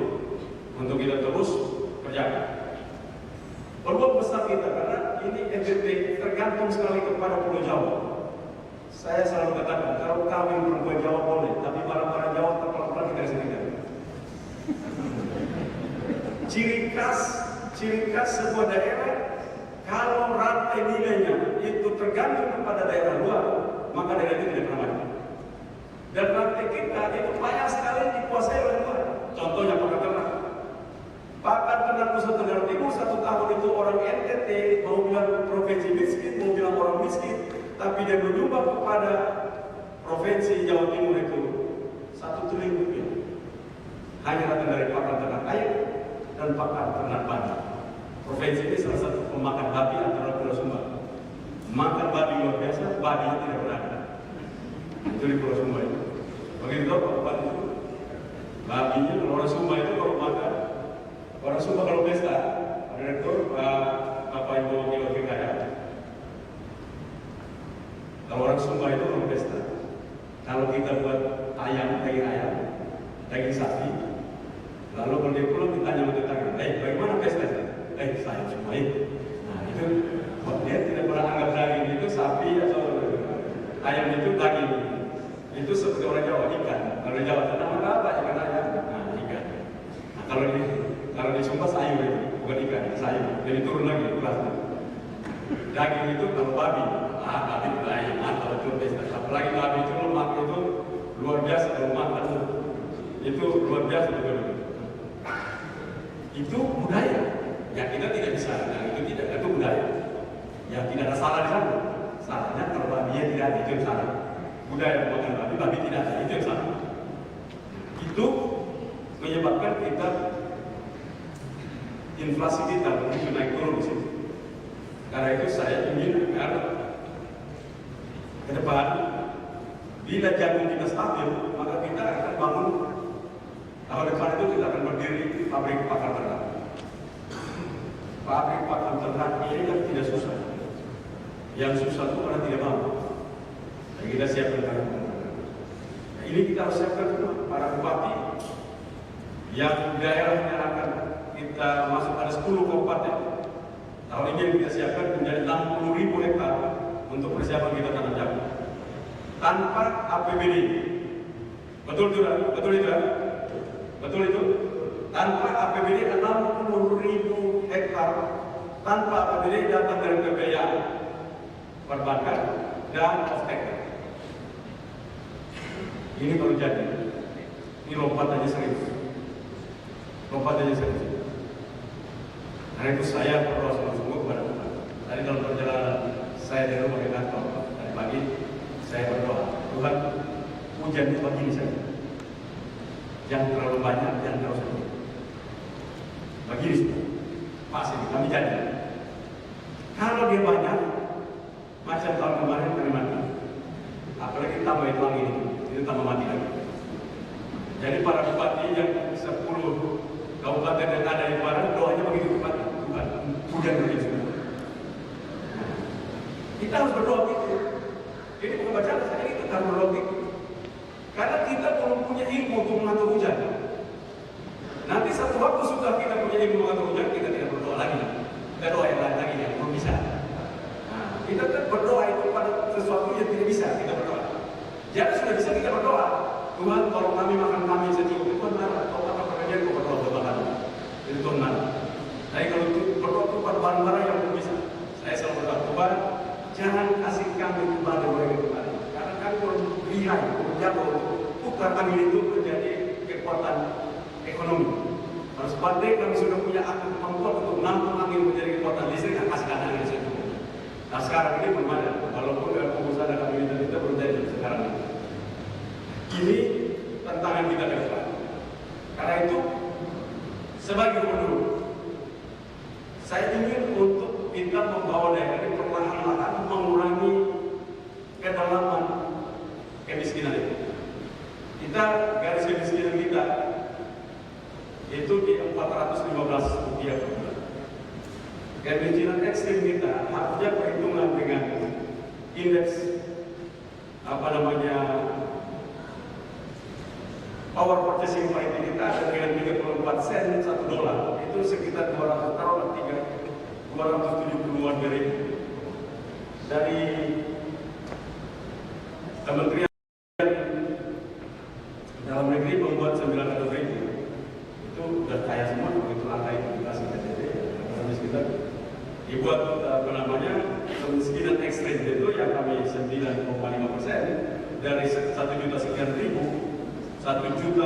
untuk kita terus kerjakan. Peluang besar kita karena ini NTT tergantung sekali kepada Pulau Jawa. Saya selalu katakan kalau kawin perempuan Jawa boleh, tapi barang-barang Jawa terpelan-pelan kita sendiri. Ciri khas sebuah daerah kalau rantai nilainya itu tergantung kepada daerah luar, maka daerah itu tidak pernah maju. Dan rantai kita itu banyak sekali dikuasai oleh luar. Contohnya pakan ternak. Pakan ternak Nusa Tenggara Timur 1 tahun itu orang NTT mau bilang provinsi miskin, mau bilang orang miskin, tapi dia menyumbang kepada provinsi Jawa Timur itu 1 triliun rupiah. Hanya datang dari pakan ternak ayam dan pakan ternak babi. Provinsi ini salah satu pemakan babi antara Pulau Sumba. Makan babi luar biasa, babinya tidak pernah ada. Itu di Pulau Sumba itu. Begitu Pak Bupati itu, babinya orang Sumba itu kalau makan, orang Sumba kalau pesta, ada rektor Bapak Ibu Wakil Kaya. Kalau orang Sumba itu kalau pesta, kalau kita buat ayam, daging sapi, lalu kalau dia pulang ditanya sama tetangga, bagaimana pesta? Saya cuma itu. Nah itu, dia tidak pernah anggap daging itu sapi atau ayam itu daging. Itu seperti orang Jawa, ikan. Kalau Jawa Tengah apa? Ikan ayam. Nah ikan. Nah, kalau di Sumba sayur itu, bukan ikan, sayur. Jadi turun lagi kelasnya. Daging itu kalau babi, babi itu ayam. Kalau itu pesta, apalagi babi itu lemak itu luar biasa lemak itu luar biasa juga. Itu budaya. Ya kita tidak bisa, nah, itu budaya. Ya tidak ada salah di sana. Salahnya kalau babinya tidak ada, itu yang salah. Budaya makan babi tidak ada, itu yang salah. Itu menyebabkan kita inflasi kita begitu naik turun di situ. Karena itu saya ingin agar ke depan bila jagung kita stabil, maka kita akan bangun tahun depan itu kita akan berdiri pabrik pakan ternak. Pabrik pakan ternak ini kan tidak susah. Yang susah itu karena tidak mampu. Dan kita siapkan karena nah, ini kita harus siapkan para bupati yang daerahnya akan kita masuk ada 10 kabupaten. Tahun ini yang kita siapkan menjadi 60.000 hektar untuk persiapan kita tanam jagung tanpa APBD. Betul itu? Betul itu? Tanpa APBD 60.000 hektar tanpa APBD datang dari pembiayaan perbankan dan off-taker. Ini baru jadi. Ini lompatannya serius. Karena itu saya berdoa sungguh-sungguh kepada Tuhan. Tadi dalam perjalanan saya dari rumah ke kantor tadi pagi, saya berdoa, Tuhan, hujan itu begini saja. Jangan terlalu banyak, jangan terlalu sedikit. Begini sudah. Pasti kami janji. Kalau dia banyak, macam tahun kemarin kami mati. Apalagi tambah itu lagi itu tambah mati lagi. Jadi para bupati yang 10 kabupaten yang ada di barat doanya begitu cepat, Tuhan hujan begini semua. Kita harus berdoa gitu. Ini bukan bacaan saya, ini kita harus berdoa gitu. Karena kita belum punya ilmu untuk mengatur hujan. Nanti satu waktu sudah kita punya ilmu mengatur hujan, kita tidak berdoa lagi. Kita doa yang lain lagi yang belum bisa. Nah, kita kan berdoa itu pada sesuatu yang tidak bisa kita berdoa. Jadi sudah bisa kita berdoa. Tuhan, kalau kami makan kami secukup, Tuhan marah. Kalau apa pekerjaan kau berdoa buat makan. Itu Tuhan marah. Tapi kalau itu berdoa itu pada barang-barang yang belum bisa. Saya selalu berdoa, Tuhan, jangan kasih kami kepada mereka kembali. Karena kami belum lihai, belum jatuh. Tukar angin itu menjadi kekuatan ekonomi. Harus pandai kami sudah punya kemampuan untuk menampung angin menjadi kekuatan listrik, yang kasihkan angin itu. Nah sekarang ini belum ada, walaupun dalam pengusaha dan kami kita belum jadi sekarang ini. Ini tantangan kita ke depan. Karena Karena itu, sebagai gubernur, saya ingin untuk kita membawa daerah ini perlahan-lahan mengurangi kedalaman kemiskinan itu. Kita garis kemiskinan kita itu di 415 rupiah per bulan. Kemiskinan ekstrim kita harusnya perhitungan dengan indeks power purchasing power kita ada dengan 34 sen $1 itu sekitar 270-an ribu. Dari Kementerian Dalam Negeri membuat 900 ribu, itu udah kaya semua begitu angka itu dikasih KTP. Kita dibuat kemiskinan ekstrim itu yang kami 9,5% dari 1 juta sekian ribu, 1.100.000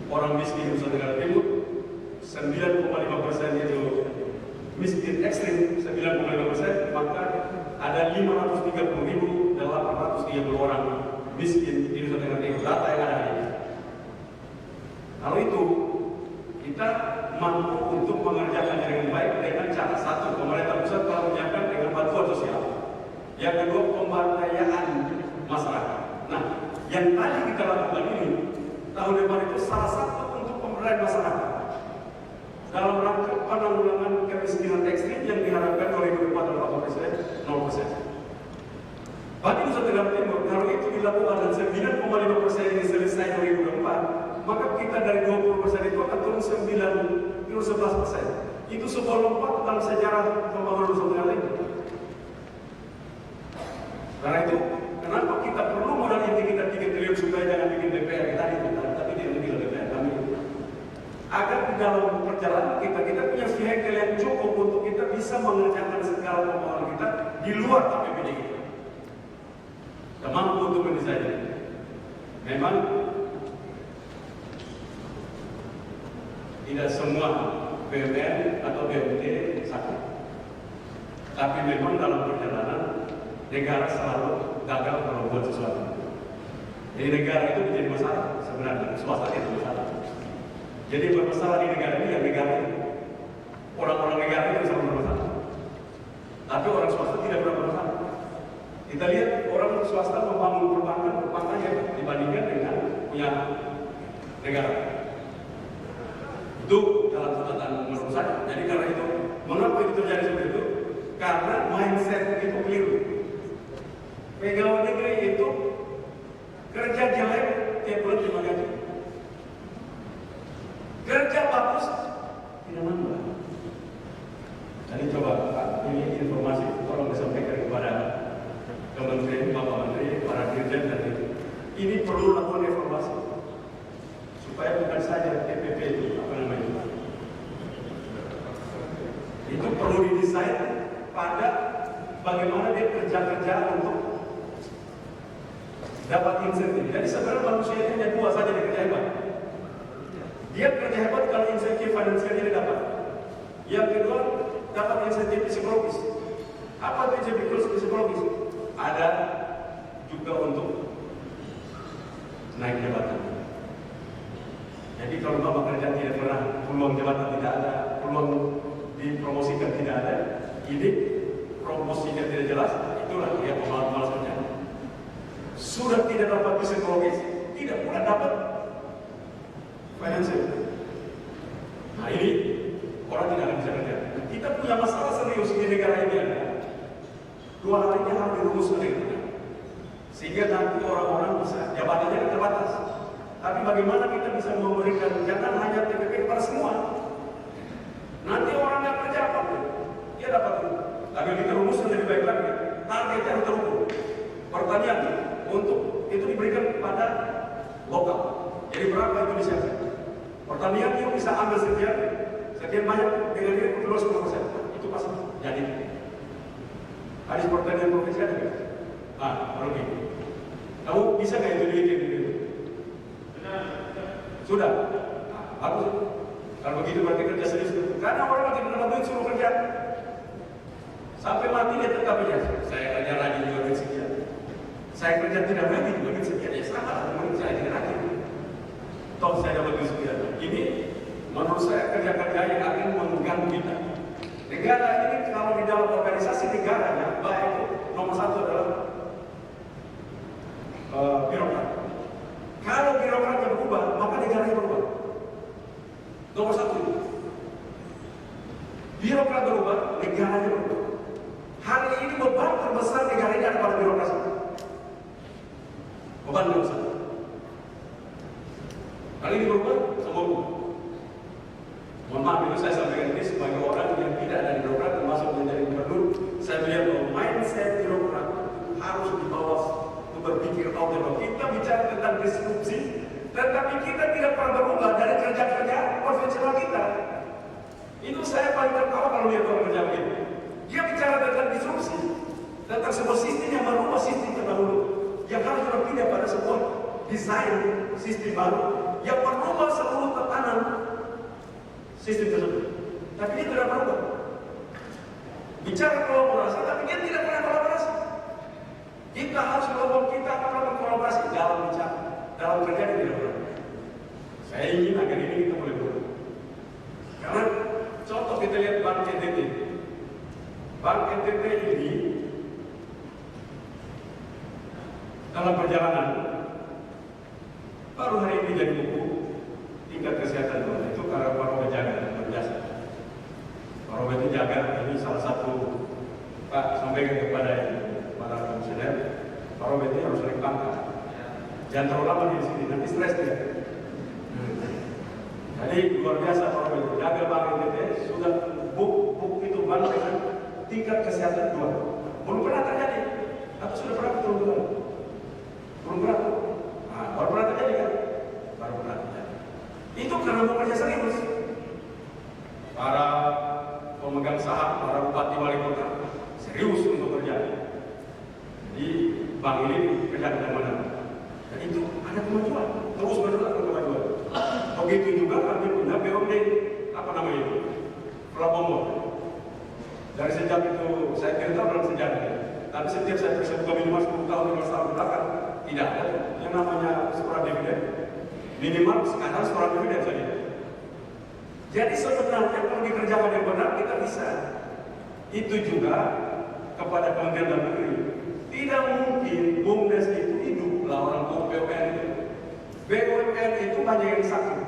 orang miskin Nusa Tenggara Timur, 9,5% itu miskin ekstrim, 9,5%, maka ada 530.830 orang miskin di Nusa Tenggara Timur. Data yang ada ini. Kalau itu kita mampu untuk mengerjakan dengan baik dengan cara satu, pemerintah pusat telah menyiapkan dengan bantuan sosial. Yang kedua, pemberdayaan masyarakat. Nah, yang tadi kita lakukan ini tahun depan itu salah satu untuk pemberdayaan masyarakat dalam rangka penanggulangan kemiskinan ekstrim yang diharapkan 2004 oleh Bapak Presiden 0%. Bagi Nusa Tenggara Timur, kalau itu dilakukan dan 9,5% ini selesai 2024, maka kita dari 20% itu akan turun 11%. Itu sebuah lompat dalam sejarah pembangunan Nusa Tenggara Timur. Karena itu, kenapa kita perlu modal inti kita 3 triliun supaya jangan bikin DPR kita itu, tapi tidak bikin DPR kami. Agar di dalam perjalanan kita punya vehikel yang cukup untuk kita bisa mengerjakan segala pembangunan kita di luar APBD kita. Kita mampu untuk mendesain. Memang tidak semua BUMN atau BUMD sakit, tapi memang dalam perjalanan negara selalu gagal kalau buat sesuatu. Jadi negara itu menjadi masalah sebenarnya, swasta itu masalah. Jadi bermasalah di negara ini yang negara ini. Orang-orang negara itu bisa bermasalah, tapi orang swasta tidak pernah bermasalah. Kita lihat orang swasta membangun perbankan yang dibandingkan dengan punya negara. Itu dalam catatan menurut saya. Jadi karena itu, mengapa itu terjadi seperti itu? Karena mindset itu keliru. Pegawai negeri itu kerja jelek tiap bulan 5 gaji. Kerja bagus tidak nambah. Jadi coba Pak, ini informasi tolong disampaikan kepada Kementerian, Bapak Menteri, para dirjen dan itu. Ini perlu lakukan evaluasi supaya bukan saja TPP itu itu perlu didesain pada bagaimana dia kerja untuk dapat insentif. Jadi sebenarnya manusia itu hanya dua saja dia kerja hebat. Dia kerja hebat kalau insentif finansialnya dia dapat. Yang kedua, dapat insentif psikologis. Apa itu insentif psikologis? Ada juga untuk naik jabatan. Jadi kalau Bapak kerja tidak pernah, peluang jabatan tidak ada, peluang dipromosikan tidak ada, ini promosinya tidak jelas, itulah dia pemalas kerja. Sudah tidak dapat psikologis, tidak pula dapat finansial. Nah ini orang tidak akan bisa kerja. Kita punya masalah serius di negara ini ada. Dua hal ini harus dirumuskan dengan benar. Sehingga nanti orang-orang bisa, jabatannya terbatas. Tapi bagaimana kita bisa memberikan, jangan hanya TPP kepada semua. Nanti orang yang kerja apapun, dia dapat itu. Tapi kita rumuskan lebih baik lagi. Targetnya harus terukur. Pertanian untuk itu diberikan kepada lokal. Jadi berapa itu disiapkan? Pertanian dia bisa ambil sekian banyak dengan dia terus 10%. Itu pasti jadi. Hadis pertanian provinsi ada nggak? Baru ini. Kamu bisa nggak itu dibikin gitu? Sudah. Bagus. Kalau begitu berarti kerja serius. Karena orang lagi dapat duit suruh kerja. Sampai mati dia tetap kerja. Saya kerja rajin juga duit sekian. Saya kerja tidak rajin juga duit sekian. Ya sama lah, saya tidak rajin. menurut saya kerja-kerja yang akan mengganggu kita. Negara ini kalau di dalam organisasi negaranya baik, nomor satu adalah birokrat. Kalau birokratnya berubah, maka negaranya berubah. Nomor satu itu. Birokrat berubah, negaranya berubah. Hari ini beban terbesar negara ini ada pada birokrasi. Beban terbesar. Kali ini berubah, semua berubah. Mohon maaf itu saya sampaikan ini sebagai orang yang tidak ada di birokrat termasuk menjadi gubernur. Saya melihat bahwa mindset birokrat harus dibawa untuk berpikir out. Kita bicara tentang disrupsi, tetapi kita tidak pernah berubah dari kerja-kerja konvensional kita. Itu saya paling tertawa kalau lihat orang kerja begini. Dia bicara tentang disrupsi, tentang sebuah sistem yang merubah sistem terdahulu, yang harus berpindah pada sebuah desain sistem baru yang merubah seluruh tatanan sistem tersebut. Tapi dia tidak berubah. Bicara kolaborasi, tapi dia tidak pernah kolaborasi. Kita harus melakukan, kita akan melakukan kolaborasi dalam bicara, dalam kerja di bidang. Saya ingin agar ini kita boleh berubah. Karena contoh kita lihat Bank NTT. Bank NTT ini dalam perjalanan baru hari ini jadi buku tingkat kesehatan itu karena Pak Robert jaga berjasa. Pak Robert itu jaga, ini salah satu Pak sampaikan kepada para komisioner, Pak Robert ini harus naik pangkat. Jangan terlalu lama di sini, nanti stres dia. Jadi luar biasa Pak Robert jaga Bank NTT, sudah buk itu bank dengan tingkat kesehatan 2. Belum pernah terjadi, atau sudah pernah turun? Belum pernah. Nah, baru pernah terjadi kan? Baru pernah terjadi. Itu karena mau kerja serius. Para pemegang saham, para bupati wali kota serius untuk kerja. Di bank ini kerja dengan mana? Dan itu ada kemajuan, terus menerus ada kemajuan. Begitu juga kami punya BUMD, apa namanya itu? Pelabuhan. Dari sejak itu saya tidak tahu dalam sejarah, tapi setiap saya bisa buka minimal 10 tahun, 15 tahun belakang tidak ada yang namanya sekolah dividen. Minimal sekarang sekolah dividen saja. Jadi sebenarnya kalau dikerjakan yang benar kita bisa. Itu juga kepada Kementerian Dalam Negeri. Tidak mungkin BUMDes itu hidup lah orang BUMN itu. BUMN itu banyak yang sakit.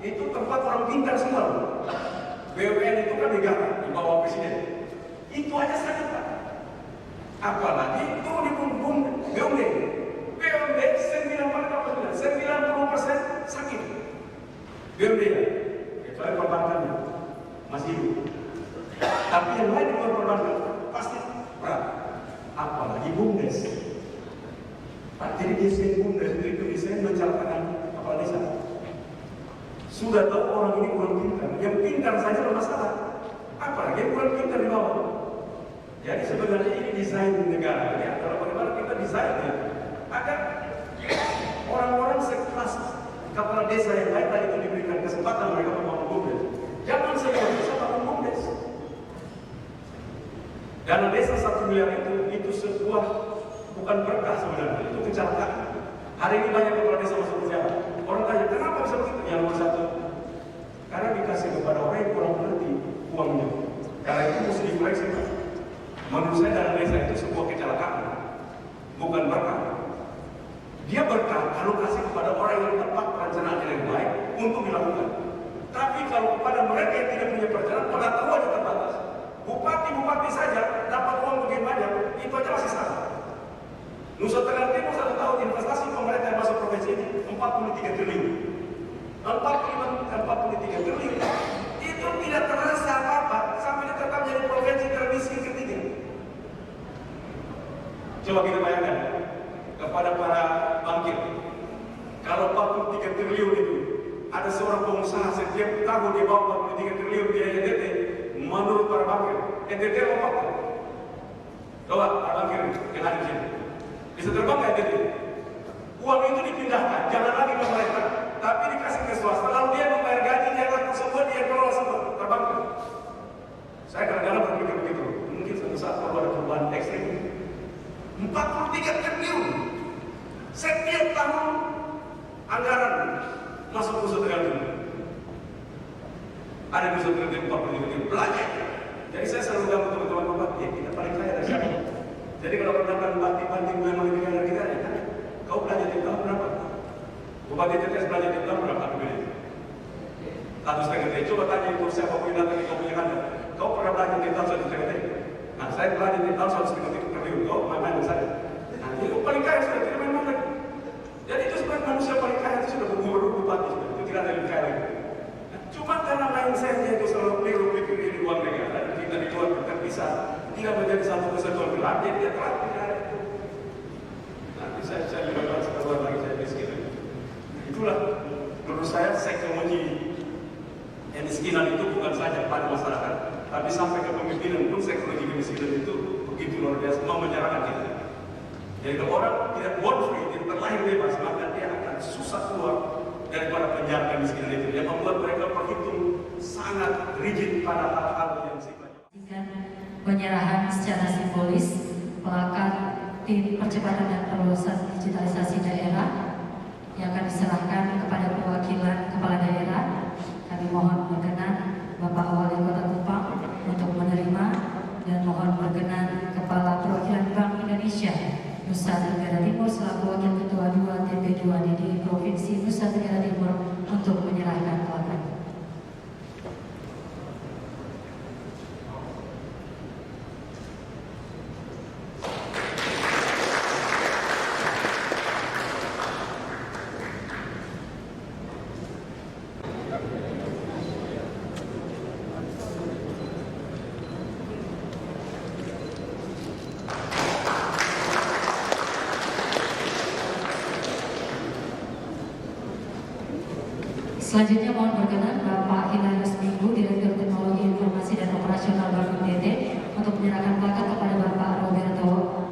Itu tempat orang pintar semua. BUMN itu kan negara di bawah presiden. Itu aja sakit Pak. Apalagi itu di BUMD. BUMD 90% sakit. BUMD ya, kecuali perbankannya masih hidup. Tapi yang lain di luar perbankan pasti berat. Apalagi BUMDes. Pak, jadi desain BUMDes itu desain menjalankan kepala desa. Sudah tahu orang ini kurang pintar. Yang pintar saja bermasalah. Apalagi yang kurang pintar di bawah. Jadi sebenarnya ini desain negara ya. Kalau bagaimana kita desainnya agar orang-orang sekelas kepala desa yang lain itu diberikan kesempatan mereka membangun BUMDes. Jangan semua bisa bangun BUMDes. Dana desa 1 miliar itu sebuah bukan berkah sebenarnya, itu kecelakaan. Hari ini banyak kepala desa masuk penjara. Orang tanya kenapa bisa begitu? Yang nomor 1, karena dikasih kepada orang yang kurang mengerti uangnya. Karena itu mesti dikoreksi Pak. Menurut saya dana desa itu sebuah kecelakaan, bukan berkah. Dia berkah kalau kasih kepada orang yang tepat perencanaan yang baik untuk dilakukan. Tapi kalau kepada mereka yang tidak punya perencanaan, pengetahuannya terbatas. Bupati saja dapat uang begitu banyak, itu aja masih salah. Nusa Tenggara Timur 1 tahun investasi pemerintah yang masuk provinsi ini 43 triliun. 43 triliun. Itu tidak terasa apa-apa sampai tetap jadi provinsi termiskin ketiga. Coba kita bayangkan kepada para bankir, kalau 43 triliun itu ada seorang pengusaha setiap tahun dia bawa 43 triliun biaya NTT, menurut para bankir, NTT lompat. Coba para bankir yang ada di sini, bisa terbang nggak NTT? Uang itu dipindahkan, jangan lagi ke mereka, tapi dikasih ke swasta, lalu dia membayar gaji, dia lakukan semua, dia kelola semua, terbang. Saya kadang-kadang berpikir begitu, mungkin suatu saat kalau ada perubahan ekstrim. 43 triliun setiap tahun anggaran masuk Nusa Tenggara Timur. Ada di satu triliun, 40 triliun, belajar. Jadi saya selalu bilang teman-teman bupati, kita paling kaya dari sana. Jadi kalau mendapat bupati-bupati memang lebih kaya dari kita, ya, kau belajar di tahun berapa? Bupati TTS belajar di tahun berapa? Satu setengah tahun. Coba tanya itu siapa pun datang di kau punya kantor. Kau pernah belajar di tahun 1,5 tahun? Nah, saya belajar di tahun 1,5 tahun. Kau main-main dengan saya. Nah, itu paling kaya sudah tidak main-main lagi. Jadi itu sebenarnya manusia paling kaya itu sudah gubernur bupati, itu tidak ada lebih kaya lagi. Cuma karena mindsetnya itu selalu keliru pikir ini uang negara dan kita di luar terpisah, tidak menjadi satu kesatuan berat, jadi dia telat negara itu. Nanti saya juga bahas keluar lagi saya miskin. Itulah menurut saya menguji kemiskinan itu bukan saja pada masyarakat, tapi sampai ke pemimpinan pun psikologi kemiskinan itu begitu luar biasa mau menyerahkan kita. Jadi kalau orang tidak born free, tidak terlahir bebas, maka dia akan susah keluar daripada penjara kemiskinan itu, yang membuat mereka berhitung sangat rigid pada hal-hal yang sifatnya. Penyerahan secara simbolis plakat tim percepatan dan perluasan digitalisasi daerah yang akan diserahkan kepada perwakilan kepala daerah. Kami mohon berkenan Bapak Wali Kota Kupang untuk menerima dan mohon berkenan Kepala Perwakilan Bank Indonesia Nusa Tenggara Timur selaku Wakil Ketua 2 TP2DD Provinsi Nusa Tenggara Timur untuk menyerahkan plakat. Selanjutnya mohon berkenan Bapak Hilarius Minggu, Direktur Teknologi Informasi dan Operasional Bank NTT untuk menyerahkan plakat kepada Bapak Roberto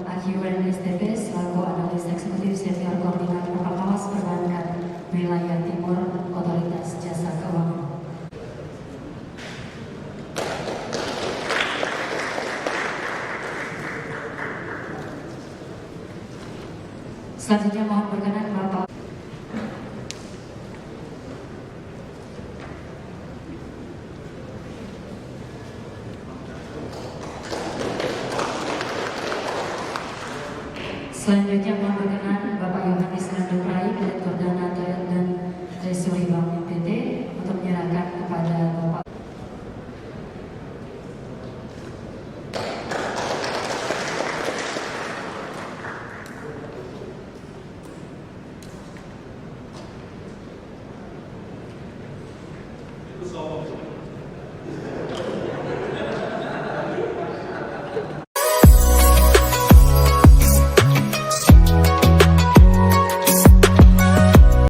Aguirre STP selaku Analis Eksekutif Senior Koordinator Pengawas Perbankan Wilayah Timur Otoritas Jasa Keuangan. Selanjutnya mohon berkenan Bapak Selanjutnya mohon berkenan Bapak Yohanes Landukrai, Direktur Dana dan Treasury Bank NTT untuk menyerahkan kepada Bapak. Itu soal